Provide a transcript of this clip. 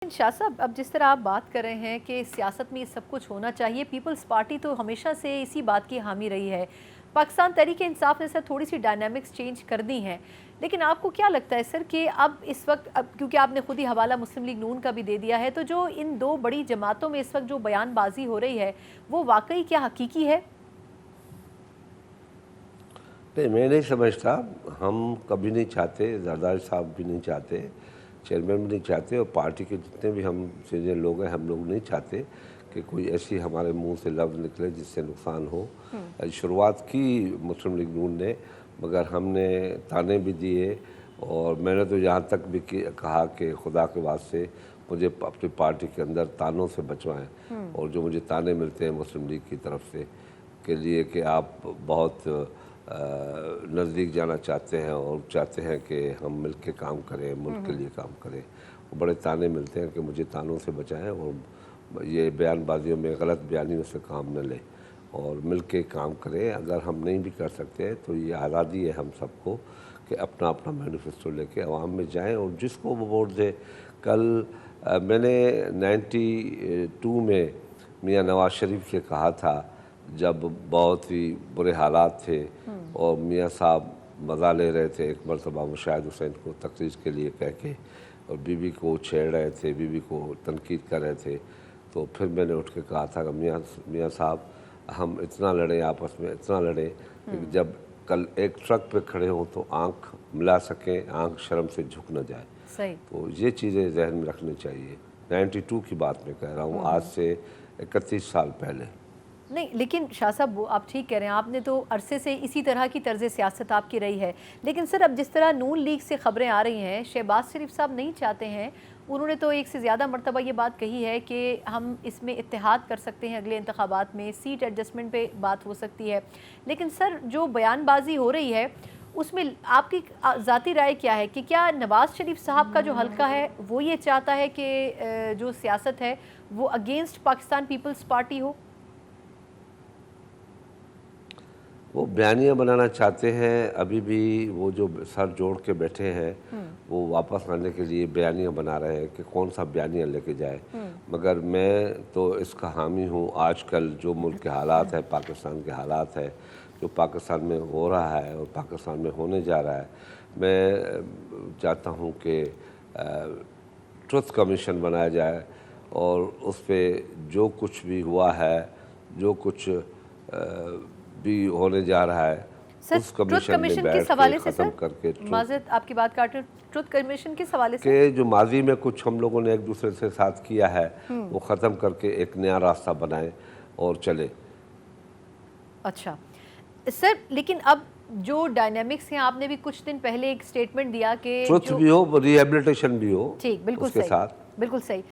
शाह साहब, अब जिस तरह आप बात कर रहे हैं कि सियासत में सब कुछ होना चाहिए, पीपल्स पार्टी तो हमेशा से इसी बात की हामी रही है। पाकिस्तान तहरीक इंसाफ ने सर थोड़ी सी डायनामिक्स चेंज कर दी हैं, लेकिन आपको क्या लगता है सर कि अब इस वक्त, अब क्योंकि आपने खुद ही हवाला मुस्लिम लीग नून का भी दे दिया है, तो जो इन दो बड़ी जमातों में इस वक्त जो बयानबाजी हो रही है वो वाकई क्या हकीकी है? नहीं, मैं नहीं समझता। हम कभी नहीं चाहते, जरदारी साहब भी नहीं चाहते, चेयरमैन भी नहीं चाहते, और पार्टी के जितने भी हम सीनियर लोग हैं, हम लोग नहीं चाहते कि कोई ऐसी हमारे मुंह से लफ्ज़ निकले जिससे नुकसान हो। शुरुआत की मुस्लिम लीग नून ने, मगर हमने ताने भी दिए, और मैंने तो यहाँ तक भी कहा कि खुदा के वास्ते मुझे अपनी पार्टी के अंदर तानों से बचवाएं, और जो मुझे ताने मिलते हैं मुस्लिम लीग की तरफ से के लिए कि आप बहुत नज़दीक जाना चाहते हैं और चाहते हैं कि हम मिल के काम करें, मुल्क के लिए काम करें, वो बड़े ताने मिलते हैं कि मुझे तानों से बचाएं और ये बयानबाजियों में, गलत बयानियों से काम न लें और मिल के काम करें। अगर हम नहीं भी कर सकते तो ये आज़ादी है हम सबको कि अपना अपना मैनिफेस्टो लेके आवाम में जाएं और जिसको वो वोट दे। कल मैंने 92 में मियाँ नवाज शरीफ से कहा था, जब बहुत ही बुरे हालात थे और मियाँ साहब मज़ा ले रहे थे एक मरतबा मुशाहिद हुसैन को तकरीर के लिए कह के, और बीबी को छेड़ रहे थे, बीबी को तनकीद कर रहे थे, तो फिर मैंने उठ के कहा था कि मियाँ साहब, हम इतना लड़े आपस में, इतना लड़े कि जब कल एक ट्रक पे खड़े हों तो आंख मिला सकें, आंख शर्म से झुक न जाए। सही। तो ये चीज़ें जहन में रखनी चाहिए। 92 की बात मैं कह रहा हूँ, आज से 31 साल पहले। नहीं, लेकिन शाह साहब वो आप ठीक कह रहे हैं, आपने तो अरसे से इसी तरह की तर्ज सियासत आपकी रही है। लेकिन सर, अब जिस तरह नून लीग से ख़बरें आ रही हैं, शहबाज शरीफ साहब नहीं चाहते हैं, उन्होंने तो एक से ज़्यादा मरतबा ये बात कही है कि हम इसमें इत्तेहाद कर सकते हैं, अगले इंतखाबात में सीट एडजस्टमेंट पे बात हो सकती है। लेकिन सर, जो बयानबाजी हो रही है उसमें आपकी ज़ाती राय क्या है कि क्या नवाज़ शरीफ साहब का जो हल्का है वो ये चाहता है कि जो सियासत है वो अगेंस्ट पाकिस्तान पीपल्स पार्टी हो? वो बयानियाँ बनाना चाहते हैं, अभी भी वो जो सर जोड़ के बैठे हैं वो वापस आने के लिए बयानियाँ बना रहे हैं कि कौन सा बयानियाँ लेके जाए। मगर मैं तो इसका हामी हूँ। आजकल जो मुल्क के हालात है, पाकिस्तान के हालात है, जो पाकिस्तान में हो रहा है और पाकिस्तान में होने जा रहा है, मैं चाहता हूँ कि ट्रुथ कमीशन बनाया जाए और उस पर जो कुछ भी हुआ है, जो कुछ भी होने जा रहा है, उस कमीशन में बैठ के ख़त्म करके, माज़रत आपकी बात काट रही हूं, ट्रुथ कमीशन किस हवाले से? कि जो माजी में कुछ हम लोगों ने एक दूसरे से साथ किया है वो ख़त्म करके एक नया रास्ता बनाएं और चले। अच्छा सर, लेकिन अब जो डायनामिक्स हैं, आपने भी कुछ दिन पहले एक स्टेटमेंट दिया कि ट्रुथ भी हो, रिहेबिलिटेशन भी हो, ठीक, बिल्कुल उसके सही, साथ। बिल्कुल सही।